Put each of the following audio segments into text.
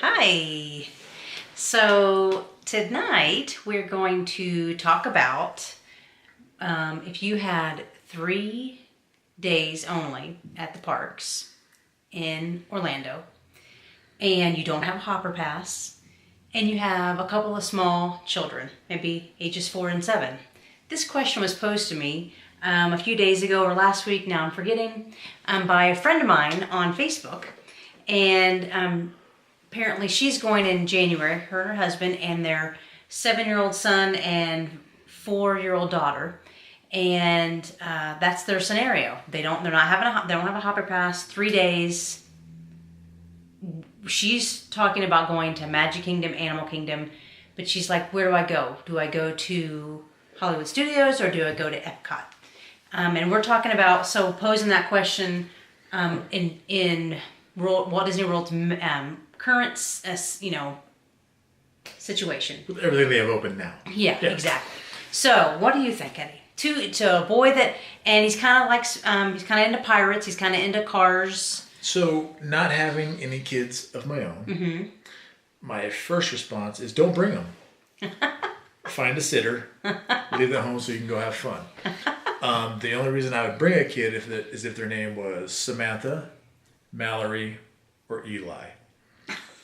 Hi. So tonight we're going to talk about if you had 3 days only at the parks in Orlando and you don't have a hopper pass and you have a couple of small children, maybe ages 4 and 7. This question was posed to me a few days ago or last week, now I'm forgetting, by a friend of mine on Facebook. And apparently she's going in January, her and her husband and their 7-year-old son and 4-year-old daughter. And that's their scenario. They don't have a hopper pass, 3 days. She's talking about going to Magic Kingdom, Animal Kingdom, but she's like, where do I go? Do I go to Hollywood Studios or do I go to Epcot? And we're talking about, so posing that question in Walt Disney World's current, situation. With everything they have open now. Yeah, exactly. So, what do you think, Eddie? To a boy that, and he's kind of likes, he's kind of into pirates, he's kind of into cars. So, not having any kids of my own, my first response is don't bring them. Find a sitter, leave them home so you can go have fun. The only reason I would bring a kid is if their name was Samantha, Mallory, or Eli.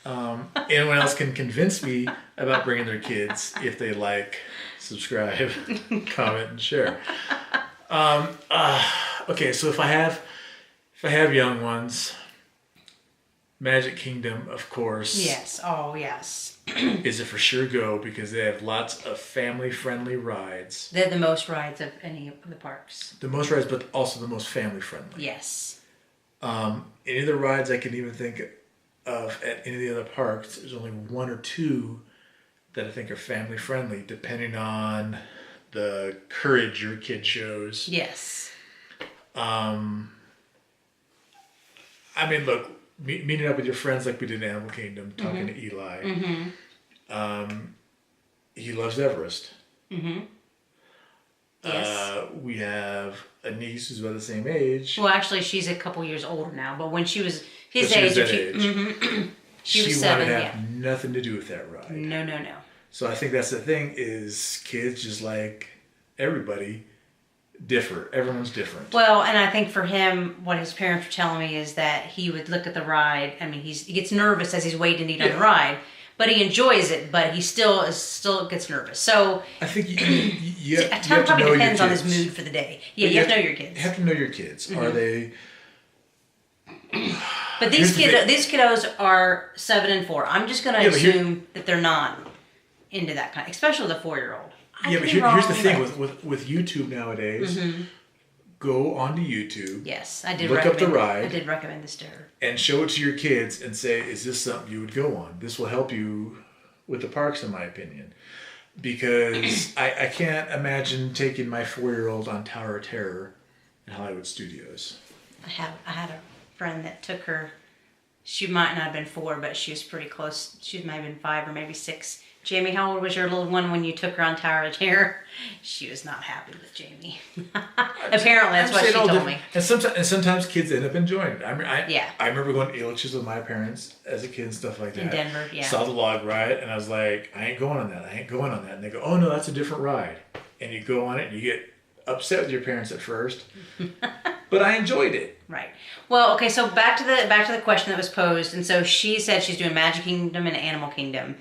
Anyone else can convince me about bringing their kids if they like, subscribe, comment, and share. Okay, so if I have young ones, Magic Kingdom, of course. Yes. Oh, yes. Is a for sure go because they have lots of family-friendly rides. They're the most rides of any of the parks. The most rides, but also the most family-friendly. Yes. Any of the rides I can even think of at any of the other parks, there's only 1 or 2 that I think are family-friendly, depending on the courage your kid shows. Yes. I mean, look, meeting up with your friends like we did in Animal Kingdom, talking to Eli. He loves Everest. Yes. We have a niece who's about the same age. Well, actually, she's a couple years older now, but when she was his But age, she was that age. she was 7. Wanted to have nothing to do with that ride. No. So I think that's the thing is kids just like everybody differ. Everyone's different. Well, and I think for him, what his parents were telling me is that he would look at the ride. I mean, he gets nervous as he's waiting to eat on the ride, but he enjoys it. But he still gets nervous. So I think you have to probably know depends your on kids. his mood for the day. Yeah, you have to know your kids. You have to know your kids. Are they? But these kiddos are 7 and 4. I'm just going to assume that they're not into that kind, especially the 4-year-old. Yeah, but here's the thing with YouTube nowadays. Go onto YouTube. Yes, I did. Look up the ride. I did recommend this to her. And show it to your kids and say, "Is this something you would go on? This will help you with the parks, in my opinion." Because I can't imagine taking my 4-year-old on Tower of Terror in Hollywood Studios. I had a friend that took her. She might not have been 4, but she was pretty close. She might have been 5 or maybe 6. Jamie, how old was your little one when you took her on Tower of Terror? She was not happy with Jamie. Apparently, that's what she told me. And sometimes kids end up enjoying it. I remember going to Elixir's with my parents as a kid and stuff like that. In Denver, yeah. Saw the log ride, and I was like, I ain't going on that. And they go, oh, no, that's a different ride. And you go on it, and you get upset with your parents at first. But I enjoyed it. Right. Well, okay, so back to the question that was posed. And so she said she's doing Magic Kingdom and Animal Kingdom.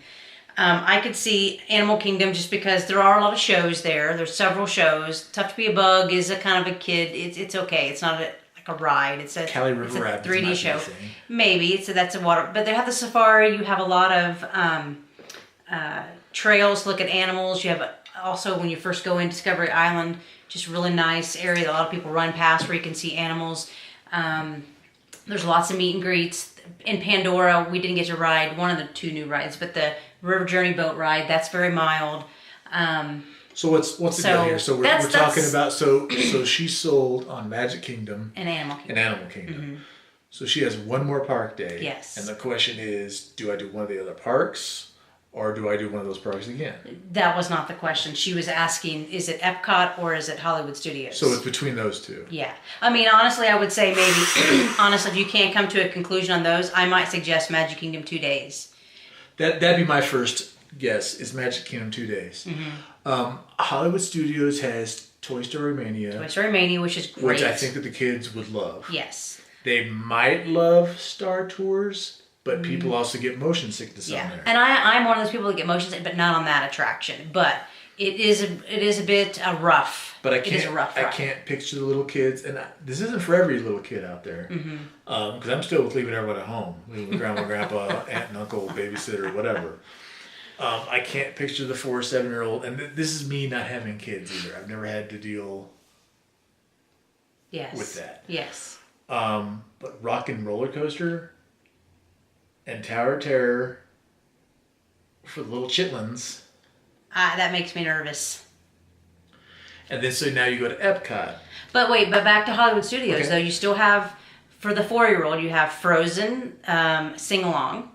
I could see Animal Kingdom just because there are a lot of shows there. There's several shows. Tough to Be a Bug is a kind of a kid. It's okay. It's not like a ride. It's a Cali River Rapids 3D show. Maybe that's a water. But they have the safari. You have a lot of trails to look at animals. You have also when you first go in Discovery Island, just really nice area that a lot of people run past where you can see animals. There's lots of meet and greets. In Pandora, we didn't get to ride one of the 2 new rides, but the River Journey boat ride, that's very mild. So what's the deal here? So we're talking about so she's sold on Magic Kingdom and Animal Kingdom. So she has one more park day. Yes. And the question is, do I do one of the other parks? Or do I do one of those parks again? That was not the question. She was asking, is it Epcot or is it Hollywood Studios? So it's between those 2. Yeah. I mean, honestly, I would say maybe, honestly, if you can't come to a conclusion on those, I might suggest Magic Kingdom 2 days. That'd be my first guess. Is Magic Kingdom 2 days? Hollywood Studios has Toy Story Mania. Toy Story Mania, which is great. Which I think that the kids would love. Yes. They might love Star Tours, but people also get motion sickness on there. And I'm one of those people that get motion sick, but not on that attraction. But it is a bit rough. But it is a rough ride. I can't picture the little kids, and this isn't for every little kid out there. Because I'm still with leaving everyone at home, leaving grandma, grandpa, aunt and uncle, babysitter, whatever. I can't picture the 4 or 7-year-old, and this is me not having kids either. I've never had to deal with that. Yes. But Rock and Roller Coaster and Tower of Terror for the little chitlins. That makes me nervous. And then so now you go to Epcot. But back to Hollywood Studios, though. You still have, for the 4-year-old, you have Frozen sing-along.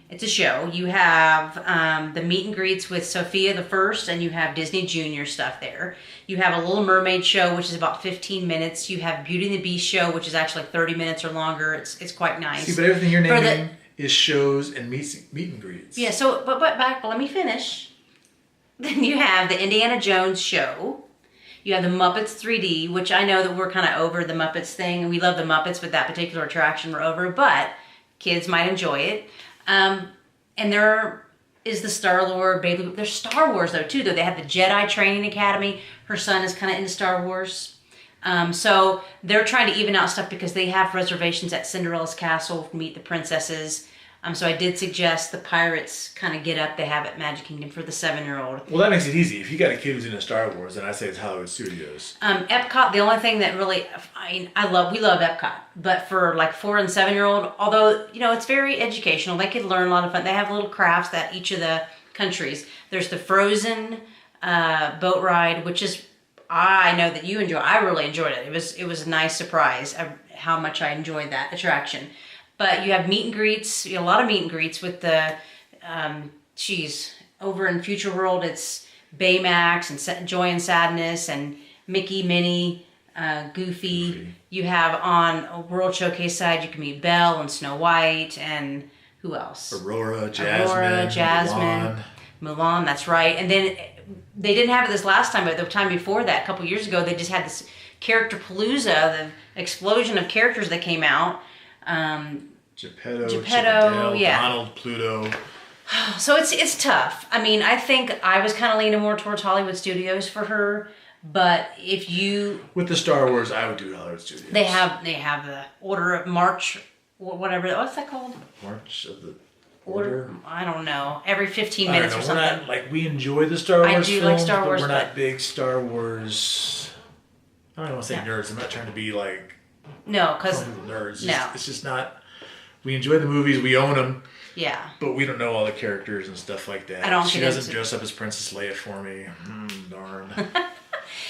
It's a show. You have the meet and greets with Sophia the First, and you have Disney Junior stuff there. You have a Little Mermaid show, which is about 15 minutes. You have Beauty and the Beast show, which is actually 30 minutes or longer. It's quite nice. See, but everything you're naming is shows and meet and greets. Yeah, so, but let me finish. Then you have the Indiana Jones show. You have the Muppets 3D, which I know that we're kind of over the Muppets thing. We love the Muppets, but that particular attraction we're over. But kids might enjoy it. And there is the Star-Lord baby. There's Star Wars, though, too. They have the Jedi Training Academy. Her son is kind of into Star Wars. So they're trying to even out stuff because they have reservations at Cinderella's Castle to meet the princesses. So I did suggest the Pirates kind of get up they have at Magic Kingdom for the 7-year-old. Well, that makes it easy. If you got a kid who's into Star Wars, then I say it's Hollywood Studios. Epcot, the only thing that really, we love Epcot, but for like 4 and 7-year-old, although, it's very educational, they could learn a lot of fun. They have little crafts at each of the countries. There's the Frozen boat ride, which is, I know that you enjoy. I really enjoyed it. It was a nice surprise of how much I enjoyed that attraction. But you have meet and greets, a lot of meet and greets with the, over in Future World, it's Baymax and Joy and Sadness and Mickey, Minnie, Goofy. You have on a World Showcase side, you can meet Belle and Snow White and who else? Aurora, Jasmine, Mulan, that's right. And then they didn't have it this last time, but the time before that, a couple years ago, they just had this Character Palooza, the explosion of characters that came out. Geppetto, yeah. Donald, Pluto. So it's tough. I think I was kind of leaning more towards Hollywood Studios for her, but if you... With the Star Wars, I would do Hollywood Studios. They have the Order of March, whatever, what's that called? March of the... Order? I don't know. Every 15 minutes or something. We're not, we enjoy the Star Wars I do films, like Star Wars, but we're not big Star Wars... I don't want to say nerds. I'm not trying to be like... No, because... Nerds. It's just not... We enjoy the movies. We own them. Yeah. But we don't know all the characters and stuff like that. She doesn't dress up as Princess Leia for me. Darn.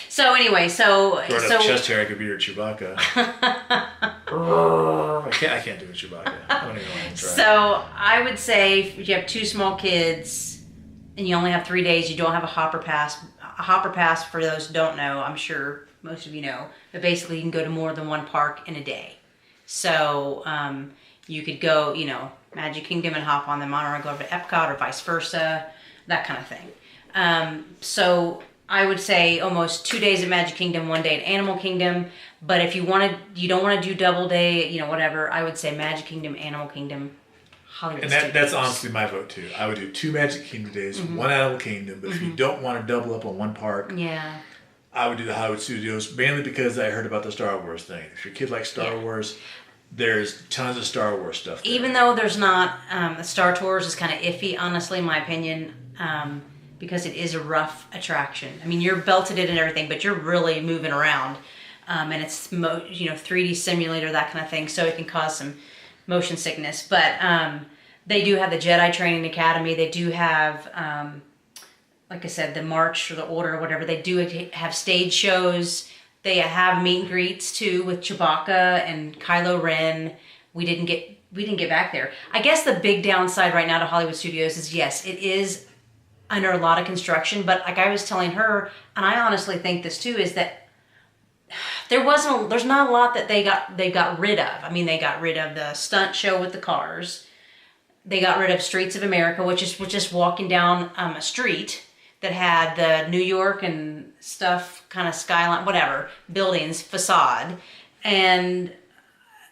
So anyway, Growing up chest hair, I could be your Chewbacca. I can't do a Chewbacca. I don't even want to try. So I would say if you have 2 small kids and you only have 3 days, you don't have a hopper pass. A hopper pass, for those who don't know, I'm sure most of you know, but basically you can go to more than one park in a day. So you could go, Magic Kingdom and hop on the monorail, go to Epcot or vice versa, that kind of thing. So I would say almost 2 days at Magic Kingdom, 1 day at Animal Kingdom. But if you don't want to do double day, whatever, I would say Magic Kingdom, Animal Kingdom, Hollywood Studios. And that's honestly my vote too. I would do 2 Magic Kingdom days, 1 Animal Kingdom. But if you don't want to double up on one park, I would do the Hollywood Studios, mainly because I heard about the Star Wars thing. If your kid likes Star Wars, there's tons of Star Wars stuff there. Even though there's not, the Star Tours is kind of iffy, honestly, in my opinion, because it is a rough attraction. You're belted in and everything, but you're really moving around. And it's, 3D simulator, that kind of thing, so it can cause some motion sickness. But they do have the Jedi Training Academy. They do have, like I said, the March or the Order or whatever. They do have stage shows. They have meet and greets too with Chewbacca and Kylo Ren. We didn't get back there. I guess the big downside right now to Hollywood Studios is, yes, it is under a lot of construction, but like I was telling her, and I honestly think this too, is that there's not a lot that they got rid of. They got rid of the stunt show with the cars. they got rid of Streets of America, which was just walking down a street that had the New York and stuff, kind of skyline, whatever, buildings, facade. And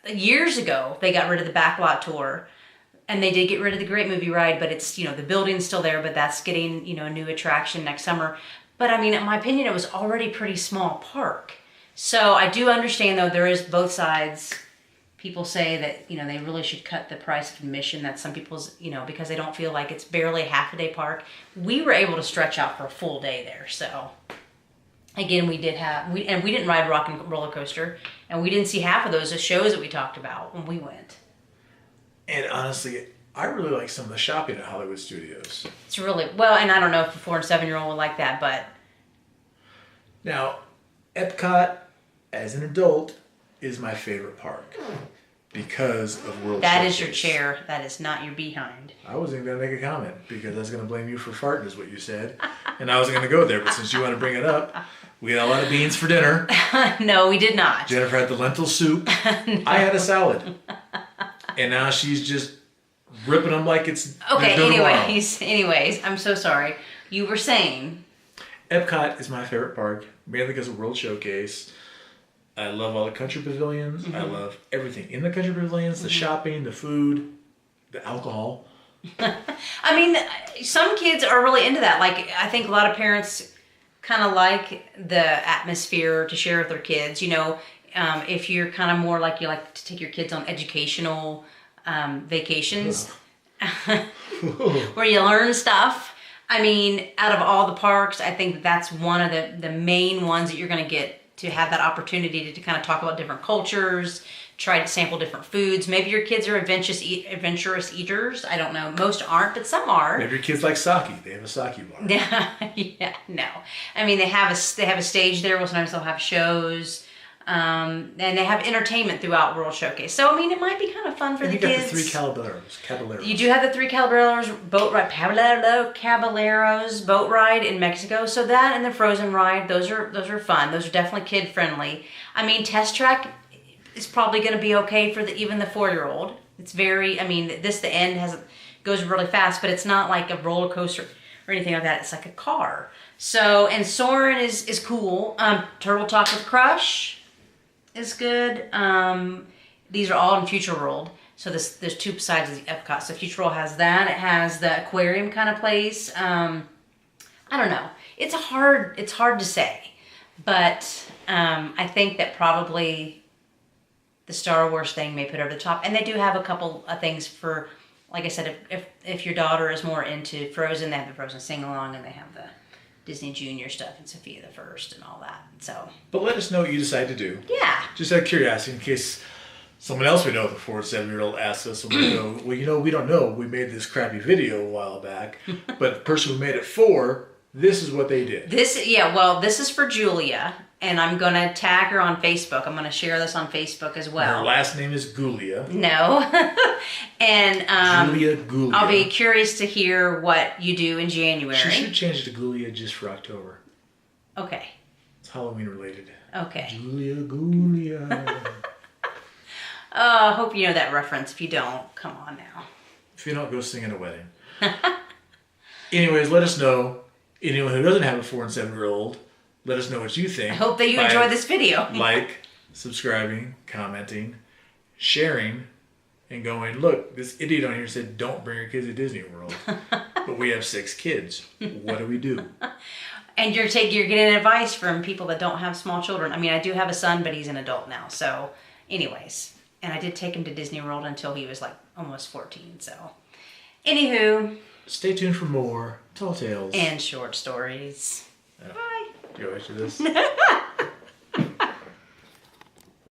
years ago, they got rid of the backlot tour. And they did get rid of the Great Movie Ride, but it's, the building's still there, but that's getting, a new attraction next summer. But I mean, in my opinion, it was already a pretty small park. So I do understand, though, there is both sides. People say that, they really should cut the price of admission. That's some people's, because they don't feel like it's barely a half a day park. We were able to stretch out for a full day there. So again, we didn't ride Rock and Roller Coaster, and we didn't see half of those shows that we talked about when we went. And honestly, I really like some of the shopping at Hollywood Studios. It's really, well, and I don't know if a 4 and 7-year-old would like that, but. Now, Epcot, as an adult, is my favorite park because of World That Showcase. is your chair. That is not your behind. I wasn't going to make a comment because I was going to blame you for farting is what you said. And I wasn't going to go there, but since you want to bring it up, we had a lot of beans for dinner. No, we did not. Jennifer had the lentil soup. No. I had a salad. And now she's just ripping them like it's okay. no tomorrow. Anyways, I'm so sorry. You were saying Epcot is my favorite park, mainly because of World Showcase. I love all the country pavilions. I love everything in the country pavilions: the shopping, the food, the alcohol. I mean, some kids are really into that. Like, I think a lot of parents kind of like the atmosphere to share with their kids. If you're kind of more like you like to take your kids on educational vacations where you learn stuff. I mean, out of all the parks, I think that's one of the main ones that you're going to get to have that opportunity to kind of talk about different cultures, try to sample different foods. Maybe your kids are adventurous eaters. I don't know. Most aren't, but some are. Maybe your kids like sake. They have a sake bar. Yeah, no. I mean, they have a stage there. Well, sometimes they'll have shows. And they have entertainment throughout World Showcase. So, I mean, it might be kind of fun for the kids. You got the 3 Caballeros. You do have the 3 Caballeros boat ride, Caballeros boat ride in Mexico. So that and the Frozen ride, those are fun. Those are definitely kid friendly. I mean, Test Track is probably going to be okay for even the 4-year-old. It's very, I mean, the end goes really fast, but it's not like a roller coaster or anything like that. It's like a car. So, and Soarin' is cool. Turtle Talk with Crush is good. These are all in Future World. So there's 2 sides of the Epcot. So Future World has that. It has the aquarium kind of place. I don't know. It's hard to say. But I think that probably the Star Wars thing may put over the top. And they do have a couple of things for, like I said, if your daughter is more into Frozen, they have the Frozen sing-along, and they have the Disney Junior stuff and Sophia the First and all that. So. But let us know what you decide to do. Yeah. Just out of curiosity, in case someone else we know, the 4 or 7-year-old, asks us, and we go, well, we don't know. We made this crappy video a while back, but the person who made it 4, this is what they did. This is for Julia, and I'm going to tag her on Facebook. I'm going to share this on Facebook as well. Her last name is Gulia. No. And Julia Gulia. I'll be curious to hear what you do in January. She should change it to Gulia just for October. Okay. It's Halloween related. Okay. Julia Gulia. I hope you know that reference. If you don't, come on now. If you don't, go sing at a wedding. Anyways, let us know. Anyone who doesn't have a 4 and 7-year-old, let us know what you think. I hope that you enjoy this video. Like, subscribing, commenting, sharing, and going, look, this idiot on here said don't bring your kids to Disney World. But we have 6 kids. What do we do? And you're getting advice from people that don't have small children. I mean, I do have a son, but he's an adult now. So, anyways. And I did take him to Disney World until he was like almost 14. So, anywho. Stay tuned for more tall tales. And short stories. Bye. Do you want to do this?